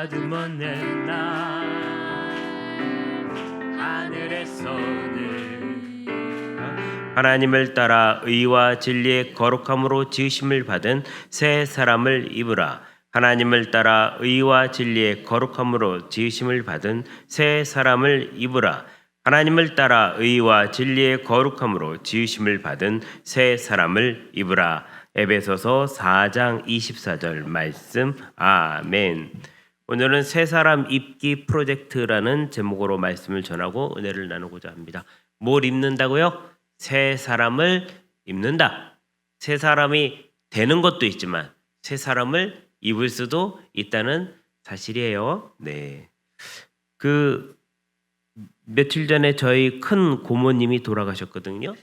아주 먼 나 하늘에서는 하나님을 따라 의와 진리의 거룩함으로 지으심을 받은 새 사람을 입으라. 하나님을 따라 의와 진리의 거룩함으로 지으심을 받은 새 사람을 입으라. 하나님을 따라 의와 진리의 거룩함으로 지으심을 받은 새 사람을 입으라. 에베소서 4장 24절 말씀. 아멘. 오늘은 새 사람 입기 프로젝트라는 제목으로 말씀을 전하고 은혜를 나누고자 합니다. 뭘 입는다고요? 새 사람을 입는다. 새 사람이 되는 것도 있지만 새 사람을 입을 수도 있다는 사실이에요. 네. 며칠 전에 저희 큰 고모님이 돌아가셨거든요.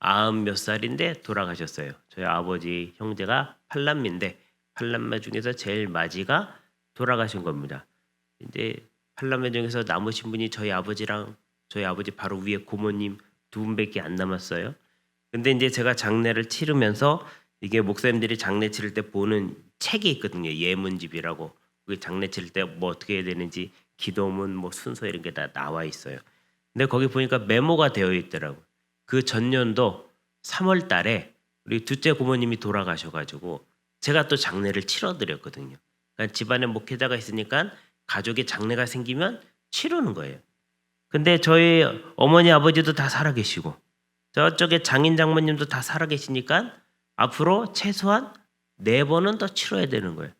90몇 살인데 돌아가셨어요. 저희 아버지 형제가 8남매인데 8남매 중에서 제일 마지가 돌아가신 겁니다. 이제 8남매 중에서 남으신 분이 저희 아버지랑 저희 아버지 바로 위에 고모님 두 분밖에 안 남았어요. 근데 이제 제가 장례를 치르면서 이게 목사님들이 장례 치를 때 보는 책이 있거든요. 예문집이라고. 그 장례 치를 때 뭐 어떻게 해야 되는지 기도문 뭐 순서 이런 게 다 나와 있어요. 근데 거기 보니까 메모가 되어 있더라고. 그 전년도 3월 달에 우리 둘째 고모님이 돌아가셔가지고 제가 또 장례를 치러드렸거든요. 그러니까 집안에 목회자가 있으니까 가족의 장례가 생기면 치르는 거예요. 근데 저희 어머니 아버지도 다 살아계시고 저쪽에 장인 장모님도 다 살아계시니까 앞으로 최소한 4번은 더 치러야 되는 거예요.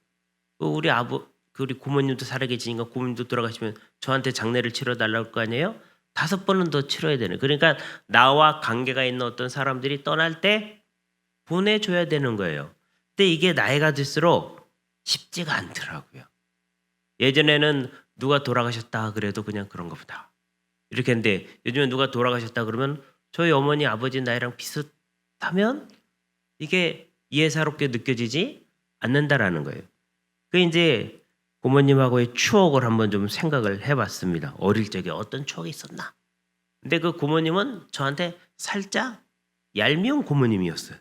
우리 고모님도 살아계시니까 고모님도 돌아가시면 저한테 장례를 치러달라고 할 거 아니에요? 5번은 더 치러야 되는. 그러니까 나와 관계가 있는 어떤 사람들이 떠날 때 보내줘야 되는 거예요. 근데 이게 나이가 들수록 쉽지가 않더라고요. 예전에는 누가 돌아가셨다 그래도 그냥 그런 것보다 이렇게 했는데 요즘에 누가 돌아가셨다 그러면 저희 어머니 아버지 나이랑 비슷하면 이게 예사롭게 느껴지지 않는다라는 거예요. 그 이제 고모님하고의 추억을 한번 좀 생각을 해봤습니다. 어릴 적에 어떤 추억이 있었나? 근데 그 고모님은 저한테 살짝 얄미운 고모님이었어요.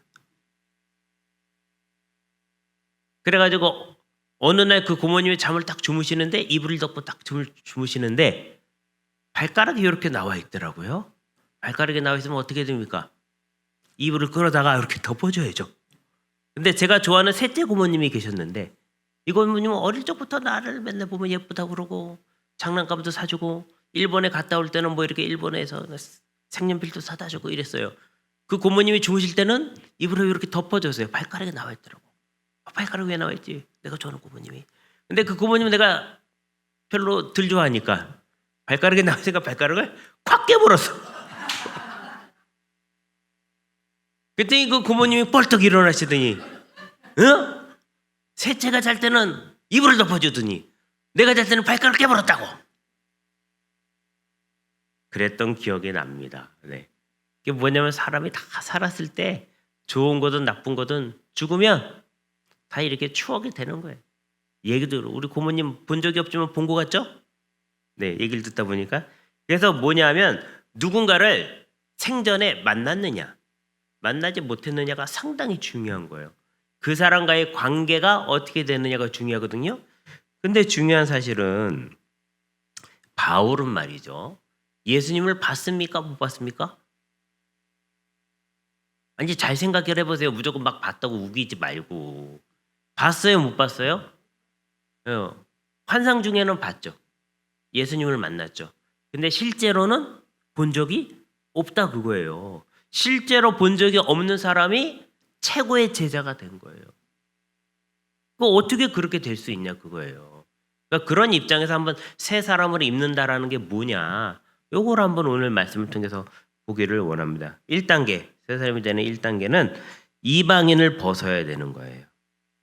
그래가지고 어느 날 그 고모님이 잠을 딱 주무시는데 이불을 덮고 딱 주무시는데 발가락이 이렇게 나와 있더라고요. 발가락이 나와 있으면 어떻게 됩니까? 이불을 끌어다가 이렇게 덮어줘야죠. 근데 제가 좋아하는 셋째 고모님이 계셨는데 이 고모님은 어릴 적부터 나를 맨날 보면 예쁘다고 그러고 장난감도 사주고 일본에 갔다 올 때는 뭐 이렇게 일본에서 색연필도 사다 주고 이랬어요. 그 고모님이 주무실 때는 이불을 이렇게 덮어줬어요. 발가락이 나와 있더라고. 발가락이 왜 나와 있지? 내가 좋아하는 고모님이. 근데 그 고모님은 내가 별로 덜 좋아하니까 발가락이 나왔으니까 발가락을 콱 깨물었어. 그랬더니 그 고모님이 뻘떡 일어나시더니 어? 셋째가 잘 때는 이불을 덮어주더니 내가 잘 때는 발가락 깨물었다고. 그랬던 기억이 납니다. 네. 이게 뭐냐면 사람이 다 살았을 때 좋은 거든 나쁜 거든 죽으면 다 이렇게 추억이 되는 거예요. 얘기도 우리 고모님 본 적이 없지만 본 것 같죠? 네, 얘기를 듣다 보니까. 그래서 뭐냐면 누군가를 생전에 만났느냐 만나지 못했느냐가 상당히 중요한 거예요. 그 사람과의 관계가 어떻게 되느냐가 중요하거든요. 근데 중요한 사실은 바울은 말이죠. 예수님을 봤습니까? 못 봤습니까? 아니 잘 생각을 해보세요. 무조건 막 봤다고 우기지 말고. 봤어요? 못 봤어요? 환상 중에는 봤죠. 예수님을 만났죠. 근데 실제로는 본 적이 없다 그거예요. 실제로 본 적이 없는 사람이 최고의 제자가 된 거예요. 어떻게 그렇게 될 수 있냐 그거예요. 그러니까 그런 입장에서 한번 새 사람을 입는다라는 게 뭐냐. 요걸 한번 오늘 말씀을 통해서 보기를 원합니다. 1단계, 새 사람이 되는 1단계는 이방인을 벗어야 되는 거예요.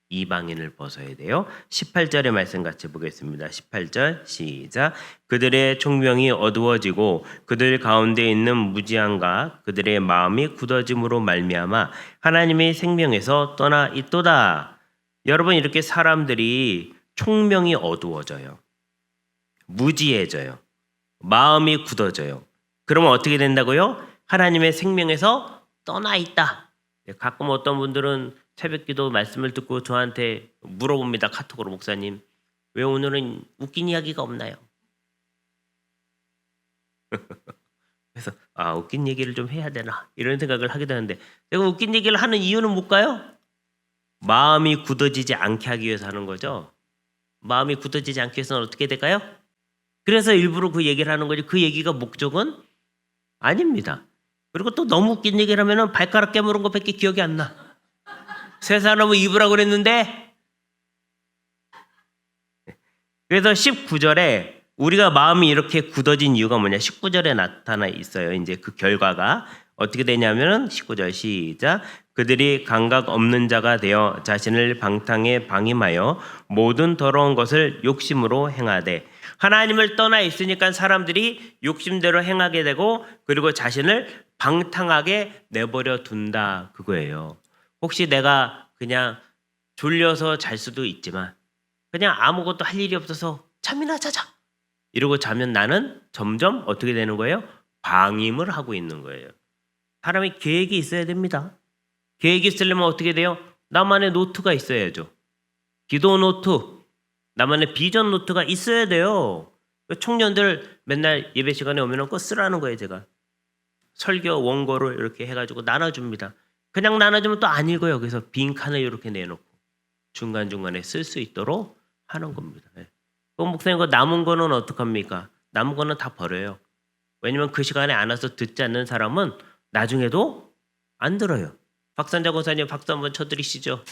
이방인을 벗어야 돼요. 18절의 말씀 같이 보겠습니다. 18절 시작. 그들의 총명이 어두워지고 그들 가운데 있는 무지함과 그들의 마음이 굳어짐으로 말미암아 하나님의 생명에서 떠나 있도다. 여러분 이렇게 사람들이 총명이 어두워져요. 무지해져요. 마음이 굳어져요. 그러면 어떻게 된다고요? 하나님의 생명에서 떠나 있다. 가끔 어떤 분들은 새벽기도 말씀을 듣고 저한테 물어봅니다. 카톡으로 목사님 왜 오늘은 웃긴 이야기가 없나요? 그래서 웃긴 얘기를 좀 해야 되나 이런 생각을 하게 되는데 제가 웃긴 얘기를 하는 이유는 뭘까요? 마음이 굳어지지 않게 하기 위해서 하는 거죠. 마음이 굳어지지 않기 위해서는 어떻게 될까요? 그래서 일부러 그 얘기를 하는 거지 그 얘기가 목적은 아닙니다. 그리고 또 너무 웃긴 얘기를 하면은 발가락 깨물은 것밖에 기억이 안 나. 세 사람은 입으라고 그랬는데 그래서 19절에 우리가 마음이 이렇게 굳어진 이유가 뭐냐 19절에 나타나 있어요. 이제 그 결과가 어떻게 되냐면은 19절 시작 그들이 감각 없는 자가 되어 자신을 방탕에 방임하여 모든 더러운 것을 욕심으로 행하되 하나님을 떠나 있으니까 사람들이 욕심대로 행하게 되고 그리고 자신을 방탕하게 내버려 둔다 그거예요. 혹시 내가 그냥 졸려서 잘 수도 있지만 그냥 아무것도 할 일이 없어서 잠이나 자자 이러고 자면 나는 점점 어떻게 되는 거예요? 방임을 하고 있는 거예요. 사람이 계획이 있어야 됩니다. 계획이 있으려면 어떻게 돼요? 나만의 노트가 있어야죠. 기도 노트, 나만의 비전 노트가 있어야 돼요. 청년들 맨날 예배 시간에 오면 꼭 쓰라는 거예요. 제가 설교 원고를 이렇게 해가지고 나눠줍니다. 그냥 나눠주면 또 안 읽어요. 그래서 빈칸을 이렇게 내놓고 중간중간에 쓸 수 있도록 하는 겁니다. 목사님 그 남은 거는 어떡합니까? 남은 거는 다 버려요. 왜냐면 그 시간에 안 와서 듣지 않는 사람은 나중에도 안 들어요. 박선자 권사님 박수 한번 쳐드리시죠.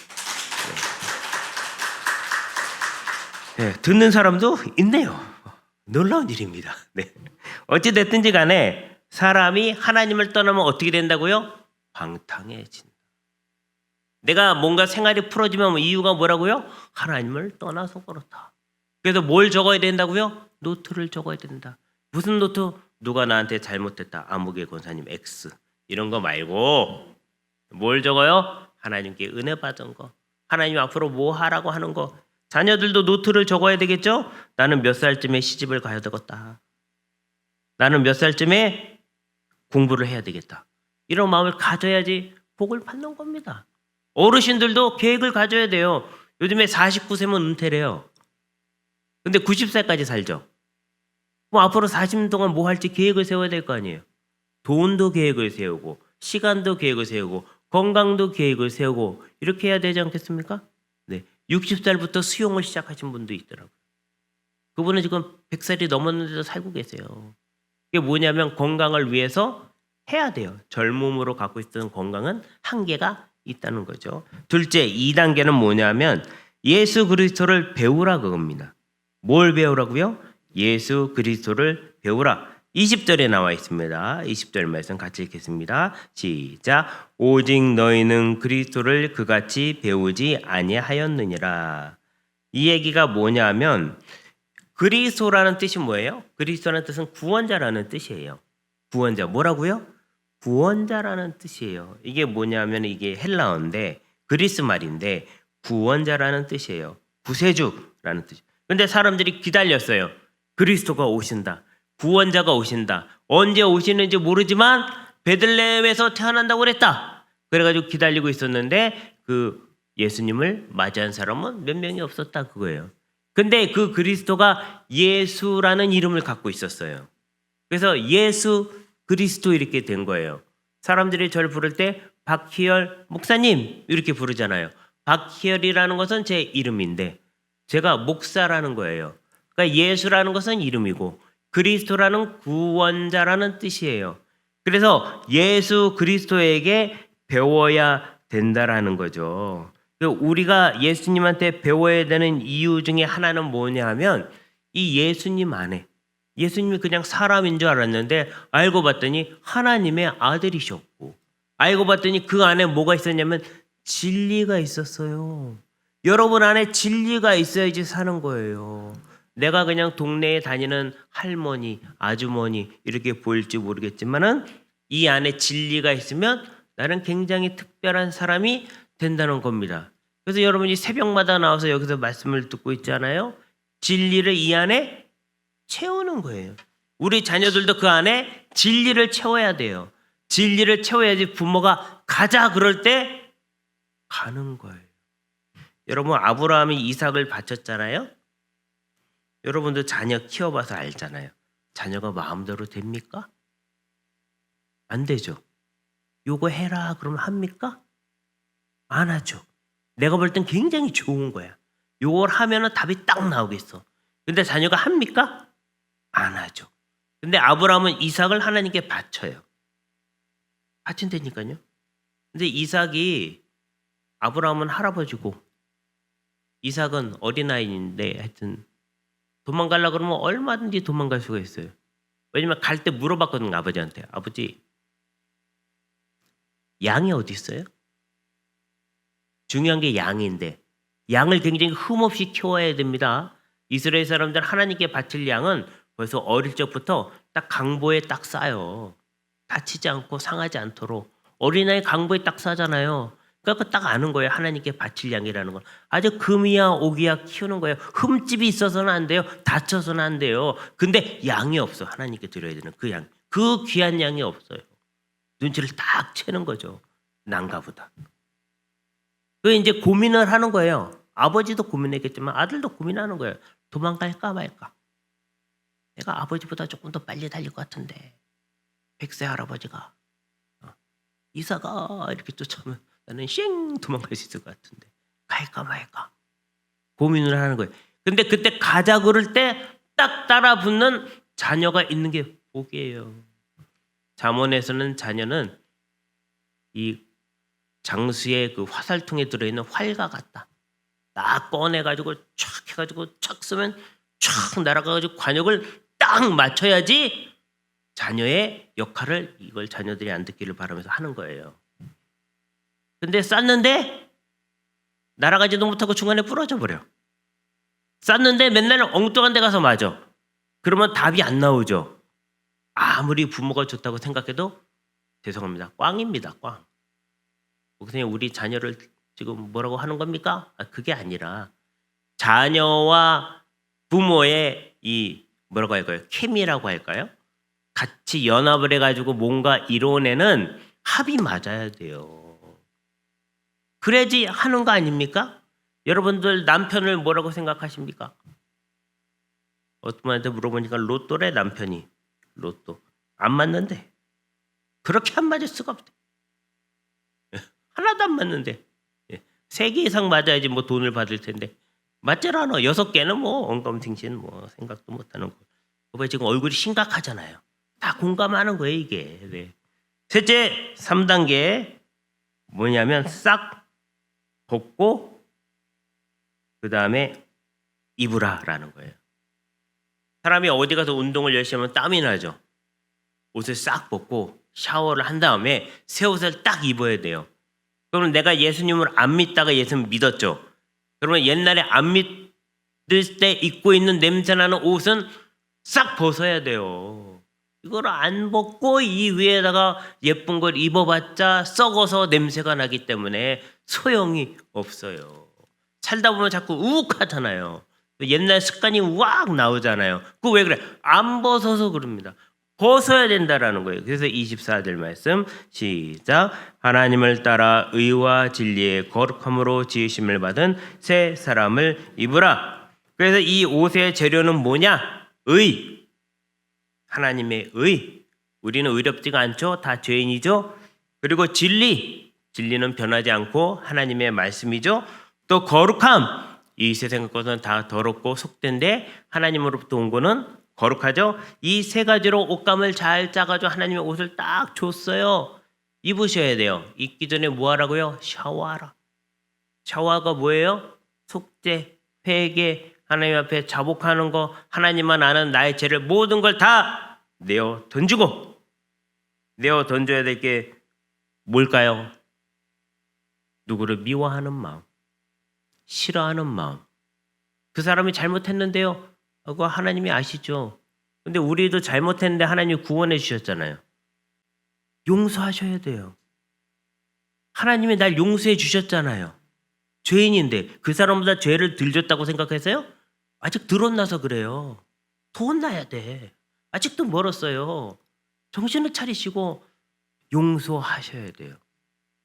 네, 듣는 사람도 있네요. 놀라운 일입니다. 네. 어찌 됐든지 간에 사람이 하나님을 떠나면 어떻게 된다고요? 방탕해진다. 내가 뭔가 생활이 풀어지면 이유가 뭐라고요? 하나님을 떠나서 그렇다. 그래서 뭘 적어야 된다고요? 노트를 적어야 된다. 무슨 노트? 누가 나한테 잘못했다. 아무개 권사님 X. 이런 거 말고 뭘 적어요? 하나님께 은혜 받은 거. 하나님 앞으로 뭐 하라고 하는 거. 자녀들도 노트를 적어야 되겠죠? 나는 몇 살쯤에 시집을 가야 되겠다. 나는 몇 살쯤에 공부를 해야 되겠다. 이런 마음을 가져야지 복을 받는 겁니다. 어르신들도 계획을 가져야 돼요. 요즘에 49세면 은퇴래요. 근데 90살까지 살죠. 그럼 앞으로 40년 동안 뭐 할지 계획을 세워야 될 거 아니에요. 돈도 계획을 세우고 시간도 계획을 세우고 건강도 계획을 세우고 이렇게 해야 되지 않겠습니까? 네, 60살부터 수용을 시작하신 분도 있더라고요. 그분은 지금 100살이 넘었는데도 살고 계세요. 이게 뭐냐면 건강을 위해서 해야 돼요. 젊음으로 갖고 있던 건강은 한계가 있다는 거죠. 둘째, 2단계는 뭐냐면 예수 그리스도를 배우라 그겁니다. 뭘 배우라고요? 예수 그리스도를 배우라. 20절에 나와 있습니다. 20절 말씀 같이 읽겠습니다. 시작. 오직 너희는 그리스도를 그같이 배우지 아니하였느니라. 이 얘기가 뭐냐면 그리스도라는 뜻이 뭐예요? 그리스도라는 뜻은 구원자라는 뜻이에요. 구원자 뭐라고요? 구원자라는 뜻이에요. 이게 뭐냐면 이게 헬라어인데 그리스 말인데 구원자라는 뜻이에요. 구세주라는 뜻. 근데 사람들이 기다렸어요. 그리스도가 오신다. 구원자가 오신다. 언제 오시는지 모르지만 베들레헴에서 태어난다고 그랬다. 그래가지고 기다리고 있었는데 그 예수님을 맞이한 사람은 몇 명이 없었다 그거예요. 근데 그 그리스도가 예수라는 이름을 갖고 있었어요. 그래서 예수 그리스도 이렇게 된 거예요. 사람들이 저를 부를 때 박희열 목사님 이렇게 부르잖아요. 박희열이라는 것은 제 이름인데 제가 목사라는 거예요. 그러니까 예수라는 것은 이름이고 그리스도라는 구원자라는 뜻이에요. 그래서 예수 그리스도에게 배워야 된다라는 거죠. 우리가 예수님한테 배워야 되는 이유 중에 하나는 뭐냐 하면 이 예수님 안에 예수님이 그냥 사람인 줄 알았는데 알고 봤더니 하나님의 아들이셨고 알고 봤더니 그 안에 뭐가 있었냐면 진리가 있었어요. 여러분 안에 진리가 있어야지 사는 거예요. 내가 그냥 동네에 다니는 할머니, 아주머니 이렇게 보일지 모르겠지만은 이 안에 진리가 있으면 나는 굉장히 특별한 사람이 된다는 겁니다. 그래서 여러분이 새벽마다 나와서 여기서 말씀을 듣고 있잖아요. 진리를 이 안에 채우는 거예요. 우리 자녀들도 그 안에 진리를 채워야 돼요. 진리를 채워야지 부모가 가자 그럴 때 가는 거예요. 여러분 아브라함이 이삭을 바쳤잖아요. 여러분도 자녀 키워봐서 알잖아요. 자녀가 마음대로 됩니까? 안 되죠. 요거 해라 그러면 합니까? 안 하죠. 내가 볼 땐 굉장히 좋은 거야. 요걸 하면은 답이 딱 나오겠어. 근데 자녀가 합니까? 안 하죠. 근데 아브라함은 이삭을 하나님께 바쳐요. 바친다니까요. 근데 이삭이 아브라함은 할아버지고 이삭은 어린아이인데 하여튼 도망가려고 그러면 얼마든지 도망갈 수가 있어요. 왜냐면 갈 때 물어봤거든요. 아버지한테. 아버지 양이 어디 있어요? 중요한 게 양인데 양을 굉장히 흠없이 키워야 됩니다. 이스라엘 사람들 하나님께 바칠 양은 벌써 어릴 적부터 딱 강보에 딱 싸요. 다치지 않고 상하지 않도록. 어린아이 강보에 딱 싸잖아요. 그러니까 딱 아는 거예요. 하나님께 바칠 양이라는 건. 아주 금이야 오기야 키우는 거예요. 흠집이 있어서는 안 돼요. 다쳐서는 안 돼요. 근데 양이 없어. 하나님께 드려야 되는 그 양. 그 귀한 양이 없어요. 눈치를 딱 채는 거죠. 난가보다. 그 이제 고민을 하는 거예요. 아버지도 고민했겠지만 아들도 고민하는 거예요. 도망갈까 말까. 내가 아버지보다 조금 더 빨리 달릴 것 같은데 100세 할아버지가 이사가 이렇게 쫓아오면 나는 쉥 도망갈 수 있을 것 같은데 갈까 말까 고민을 하는 거예요. 근데 그때 가자 그럴 때 딱 따라 붙는 자녀가 있는 게 복이에요. 잠언에서는 자녀는 이 장수의 그 화살통에 들어있는 활과 같다. 딱 꺼내가지고 촥 해가지고 촥 쓰면 촥 날아가가지고 관역을 딱 맞춰야지 자녀의 역할을 이걸 자녀들이 안 듣기를 바라면서 하는 거예요. 근데 쐈는데 날아가지도 못하고 중간에 부러져 버려. 쐈는데 맨날 엉뚱한 데 가서 맞아. 그러면 답이 안 나오죠. 아무리 부모가 좋다고 생각해도 죄송합니다. 꽝입니다. 꽝. 그냥 우리 자녀를 지금 뭐라고 하는 겁니까? 그게 아니라 자녀와 부모의 이 뭐라고 할까요? 케미라고 할까요? 같이 연합을 해가지고 뭔가 이뤄내는 합이 맞아야 돼요. 그래야지 하는 거 아닙니까? 여러분들 남편을 뭐라고 생각하십니까? 어떤 분한테 물어보니까 로또래 남편이. 로또. 안 맞는데. 그렇게 안 맞을 수가 없대. 하나도 안 맞는데. 3개 이상 맞아야지 뭐 돈을 받을 텐데. 맞질 않아. 6개는 뭐 엉검탱신 뭐 생각도 못하는 거. 왜 지금 얼굴이 심각하잖아요. 다 공감하는 거예요 이게. 네. 셋째 3단계 뭐냐면 싹 벗고 그 다음에 입으라라는 거예요. 사람이 어디 가서 운동을 열심히 하면 땀이 나죠. 옷을 싹 벗고 샤워를 한 다음에 새 옷을 딱 입어야 돼요. 그러면 내가 예수님을 안 믿다가 예수님 믿었죠. 그러면 옛날에 안 믿을 때 입고 있는 냄새나는 옷은 싹 벗어야 돼요. 이걸 안 벗고 이 위에다가 예쁜 걸 입어봤자 썩어서 냄새가 나기 때문에 소용이 없어요. 살다 보면 자꾸 우욱하잖아요. 옛날 습관이 왁 나오잖아요. 그거 왜 그래? 안 벗어서 그럽니다. 벗어야 된다라는 거예요. 그래서 24절 말씀 시작. 하나님을 따라 의와 진리의 거룩함으로 지으심을 받은 새 사람을 입으라. 그래서 이 옷의 재료는 뭐냐? 의. 하나님의 의. 우리는 의롭지가 않죠. 다 죄인이죠. 그리고 진리. 진리는 변하지 않고 하나님의 말씀이죠. 또 거룩함. 이 세상 것은 다 더럽고 속된데 하나님으로부터 온 거는 거룩하죠. 이 세 가지로 옷감을 잘 짜가지고 하나님의 옷을 딱 줬어요. 입으셔야 돼요. 입기 전에 뭐 하라고요? 샤워하라. 샤워가 뭐예요? 속죄, 회개, 하나님 앞에 자복하는 거, 하나님만 아는 나의 죄를 모든 걸 다 내어 던지고, 내어 던져야 될 게 뭘까요? 누구를 미워하는 마음, 싫어하는 마음. 그 사람이 잘못했는데요. 그거 하나님이 아시죠. 근데 우리도 잘못했는데 하나님이 구원해 주셨잖아요. 용서하셔야 돼요. 하나님이 날 용서해 주셨잖아요. 죄인인데 그 사람보다 죄를 덜 졌다고 생각했어요? 아직 덜 혼나서 그래요. 더 혼나야 돼. 아직도 멀었어요. 정신을 차리시고 용서하셔야 돼요.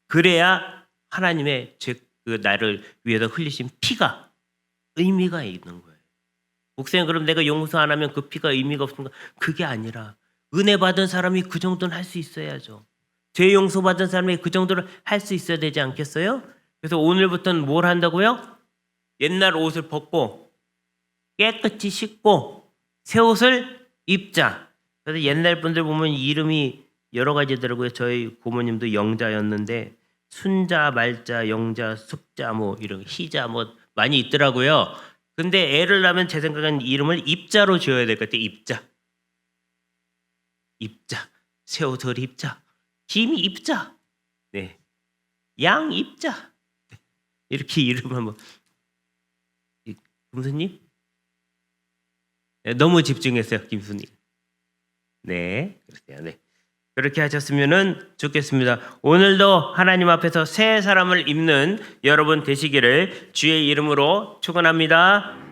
그래야 하나님의 그 나를 위해서 흘리신 피가 의미가 있는 거예요. 목사님 그럼 내가 용서 안 하면 그 피가 의미가 없습니까? 그게 아니라 은혜 받은 사람이 그 정도는 할 수 있어야죠. 죄 용서 받은 사람이 그 정도를 할 수 있어야 되지 않겠어요? 그래서 오늘부터는 뭘 한다고요? 옛날 옷을 벗고 깨끗이 씻고 새 옷을 입자. 그래서 옛날 분들 보면 이름이 여러 가지더라고요. 저희 고모님도 영자였는데 순자, 말자, 영자, 숙자 뭐 이런 희자 뭐 많이 있더라고요. 근데 애를 낳으면 제 생각엔 이름을 입자로 지어야 될 것 같아요. 입자. 입자. 새 옷을 입자. 김 입자. 네. 양 입자. 이렇게 이름 한번. 김수님? 네, 너무 집중했어요, 김수님. 네, 그러세요. 네. 그렇게 하셨으면은 좋겠습니다. 오늘도 하나님 앞에서 새 사람을 입는 여러분 되시기를 주의 이름으로 축원합니다.